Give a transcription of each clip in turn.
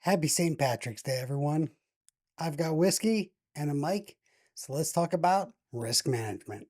Happy St. Patrick's Day, everyone. I've got whiskey and a mic, so let's talk about risk management.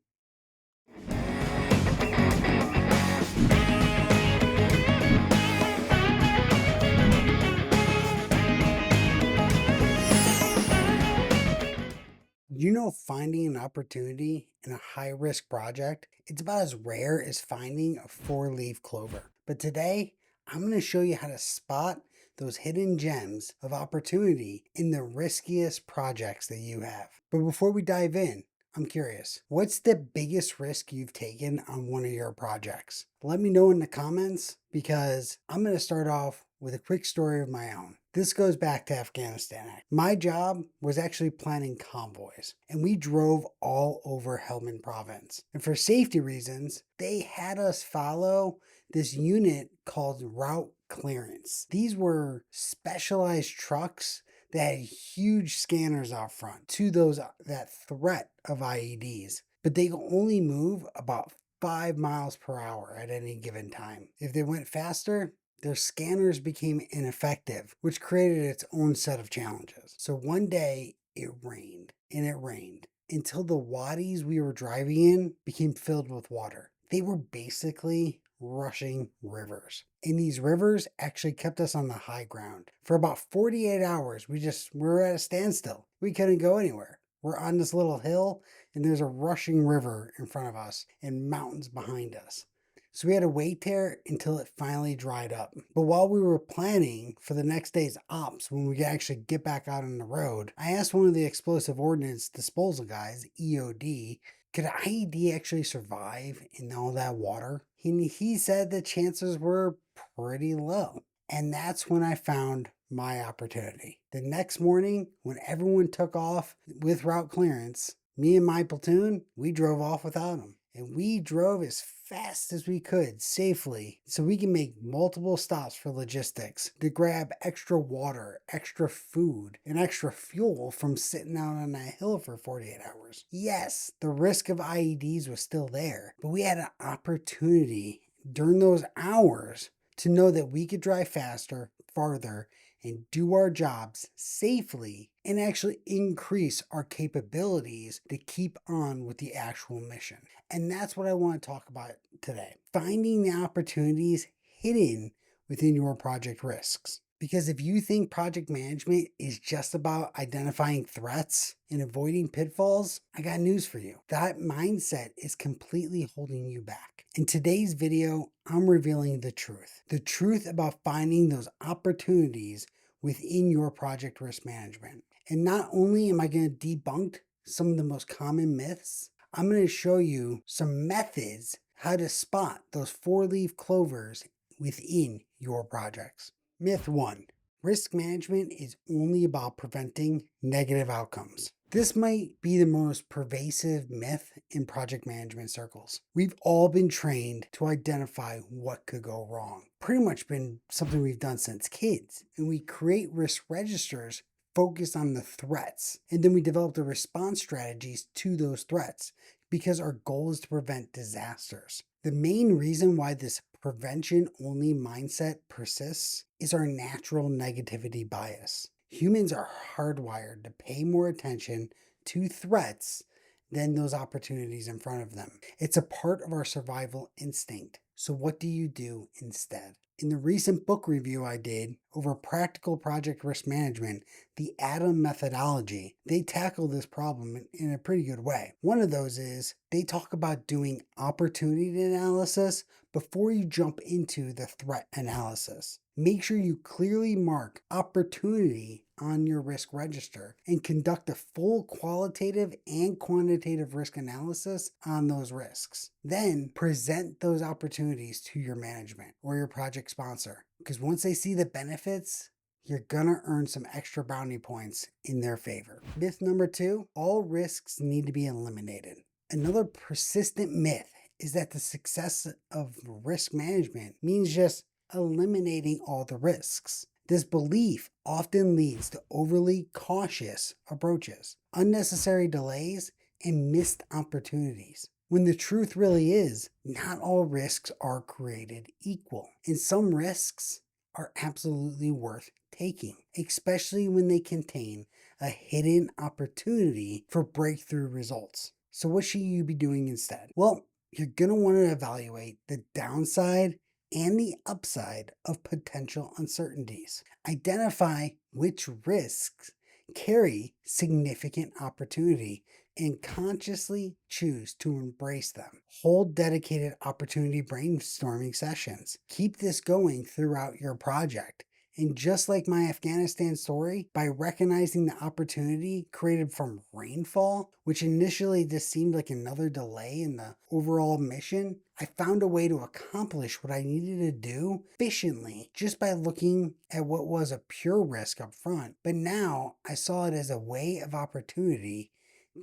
Finding an opportunity in a high risk project, it's about as rare as finding a four-leaf clover. But today, I'm going to show you how to spot those hidden gems of opportunity in the riskiest projects that you have. But before we dive in, I'm curious, what's the biggest risk you've taken on one of your projects? Let me know in the comments because I'm going to start off with a quick story of my own. This goes back to Afghanistan. My job was actually planning convoys, and we drove all over Helmand province. And for safety reasons, they had us follow this unit called route clearance. These were specialized trucks that had huge scanners out front to that threat of IEDs, but they could only move about 5 miles per hour at any given time. If they went faster, their scanners became ineffective, which created its own set of challenges. So one day it rained and it rained until the wadis we were driving in became filled with water. They were basically rushing rivers. And these rivers actually kept us on the high ground. For about 48 hours, we were at a standstill. We couldn't go anywhere. We're on this little hill and there's a rushing river in front of us and mountains behind us. So we had to wait there until it finally dried up. But while we were planning for the next day's ops, when we could actually get back out on the road, I asked one of the explosive ordnance disposal guys, EOD, could an IED actually survive in all that water? He said the chances were pretty low. And that's when I found my opportunity. The next morning, when everyone took off with route clearance, me and my platoon, we drove off without them. And we drove as fast as we could safely so we can make multiple stops for logistics to grab extra water, extra food, and extra fuel from sitting out on that hill for 48 hours. Yes, the risk of IEDs was still there, but we had an opportunity during those hours to know that we could drive faster, farther, and do our jobs safely and actually increase our capabilities to keep on with the actual mission. And that's what I want to talk about today. Finding the opportunities hidden within your project risks. Because if you think project management is just about identifying threats and avoiding pitfalls, I got news for you. That mindset is completely holding you back. In today's video, I'm revealing the truth about finding those opportunities within your project risk management. And not only am I going to debunk some of the most common myths, I'm going to show you some methods how to spot those four-leaf clovers within your projects. Myth 1. Risk management is only about preventing negative outcomes. This might be the most pervasive myth in project management circles. We've all been trained to identify what could go wrong. Pretty much been something we've done since kids. And we create risk registers focused on the threats. And then we develop the response strategies to those threats because our goal is to prevent disasters. The main reason why this prevention only mindset persists is our natural negativity bias. Humans are hardwired to pay more attention to threats than those opportunities in front of them. It's a part of our survival instinct. So what do you do instead? In the recent book review I did over practical project risk management, the ATOM methodology, they tackle this problem in a pretty good way. One of those is they talk about doing opportunity analysis before you jump into the threat analysis. Make sure you clearly mark opportunity on your risk register and conduct a full qualitative and quantitative risk analysis on those risks. Then present those opportunities to your management or your project sponsor, because once they see the benefits, you're gonna earn some extra bounty points in their favor. Myth number 2, all risks need to be eliminated. Another persistent myth is that the success of risk management means just eliminating all the risks. This belief often leads to overly cautious approaches, unnecessary delays, and missed opportunities. When the truth really is, not all risks are created equal. And some risks are absolutely worth taking, especially when they contain a hidden opportunity for breakthrough results. So, what should you be doing instead? Well, you're going to want to evaluate the downside and the upside of potential uncertainties. Identify which risks carry significant opportunity and consciously choose to embrace them. Hold dedicated opportunity brainstorming sessions. Keep this going throughout your project. And just like my Afghanistan story, by recognizing the opportunity created from rainfall, which initially just seemed like another delay in the overall mission, I found a way to accomplish what I needed to do efficiently just by looking at what was a pure risk up front. But now I saw it as a way of opportunity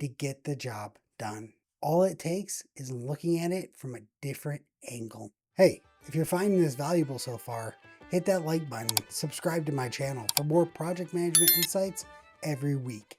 to get the job done. All it takes is looking at it from a different angle. Hey, if you're finding this valuable so far, hit that like button, subscribe to my channel for more project management insights every week.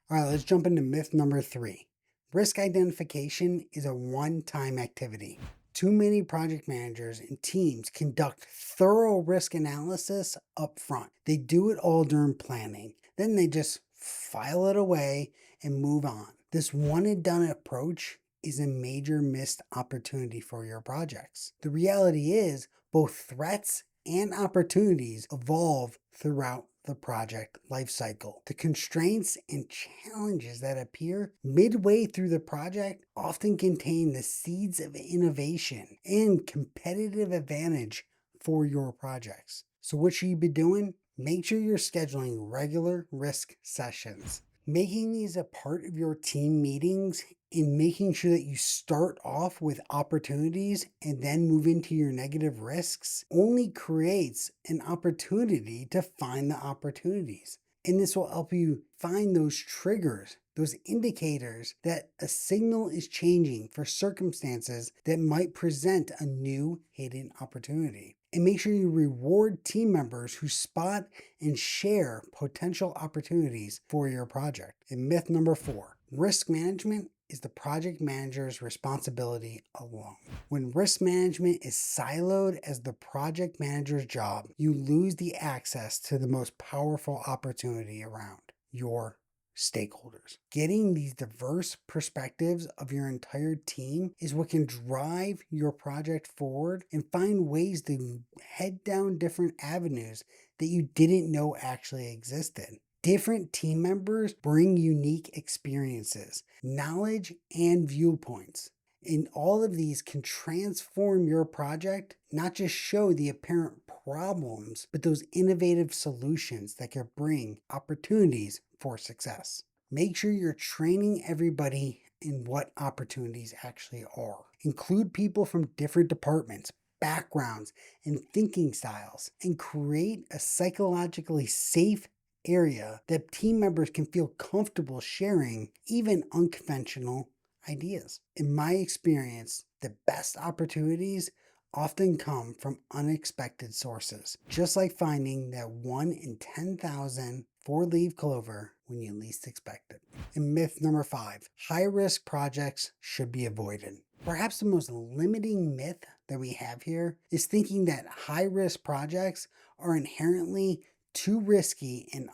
All right, let's jump into myth number 3. Risk identification is a one-time activity. Too many project managers and teams conduct thorough risk analysis up front. They do it all during planning. Then they just file it away and move on. This one and done approach is a major missed opportunity for your projects. The reality is both threats and opportunities evolve throughout the project lifecycle. The constraints and challenges that appear midway through the project often contain the seeds of innovation and competitive advantage for your projects. So what should you be doing? Make sure you're scheduling regular risk sessions. Making these a part of your team meetings and making sure that you start off with opportunities and then move into your negative risks only creates an opportunity to find the opportunities. And this will help you find those triggers, those indicators that a signal is changing for circumstances that might present a new hidden opportunity. And make sure you reward team members who spot and share potential opportunities for your project. And myth number 4, risk management is the project manager's responsibility alone. When risk management is siloed as the project manager's job, you lose the access to the most powerful opportunity around, your stakeholders. Getting these diverse perspectives of your entire team is what can drive your project forward and find ways to head down different avenues that you didn't know actually existed. Different team members bring unique experiences, knowledge, and viewpoints. And all of these can transform your project, not just show the apparent problems, but those innovative solutions that can bring opportunities for success. Make sure you're training everybody in what opportunities actually are. Include people from different departments, backgrounds, and thinking styles, and create a psychologically safe area that team members can feel comfortable sharing even unconventional ideas. In my experience, the best opportunities often come from unexpected sources, just like finding that 1 in 10,000 four-leaf clover when you least expect it. And myth number 5, high-risk projects should be avoided. Perhaps the most limiting myth that we have here is thinking that high-risk projects are inherently too risky and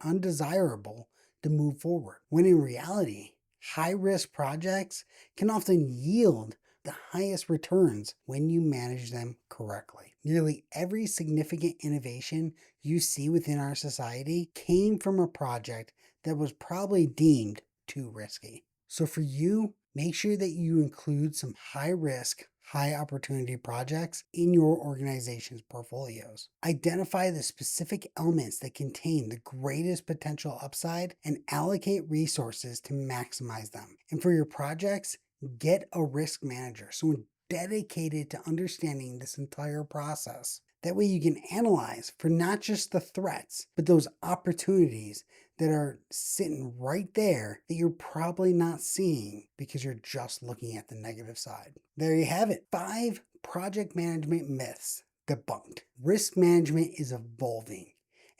undesirable to move forward, when in reality, high-risk projects can often yield the highest returns when you manage them correctly. Nearly every significant innovation you see within our society came from a project that was probably deemed too risky. So for you, make sure that you include some high-risk, high-opportunity projects in your organization's portfolios. Identify the specific elements that contain the greatest potential upside and allocate resources to maximize them. And for your projects, get a risk manager, someone dedicated to understanding this entire process. That way you can analyze for not just the threats, but those opportunities that are sitting right there that you're probably not seeing because you're just looking at the negative side. There you have it. 5 project management myths debunked. Risk management is evolving,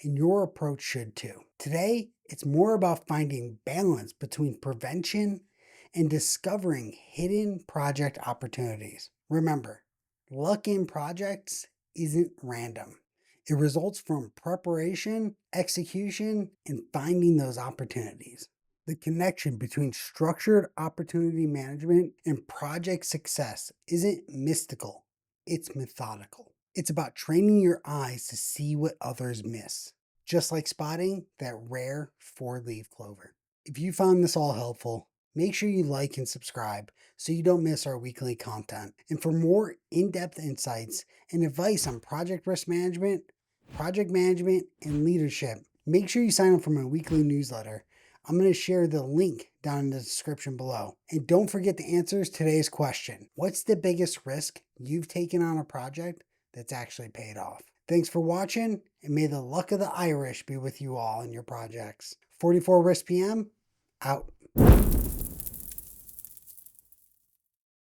and your approach should too. Today, it's more about finding balance between prevention and discovering hidden project opportunities. Remember, luck in projects isn't random. It results from preparation, execution, and finding those opportunities. The connection between structured opportunity management and project success isn't mystical, it's methodical. It's about training your eyes to see what others miss, just like spotting that rare four-leaf clover. If you found this all helpful, make sure you like and subscribe so you don't miss our weekly content. And for more in-depth insights and advice on project risk management, project management, and leadership, make sure you sign up for my weekly newsletter. I'm going to share the link down in the description below. And don't forget to answer today's question. What's the biggest risk you've taken on a project that's actually paid off? Thanks for watching, and may the luck of the Irish be with you all in your projects. 44 Risk PM, out.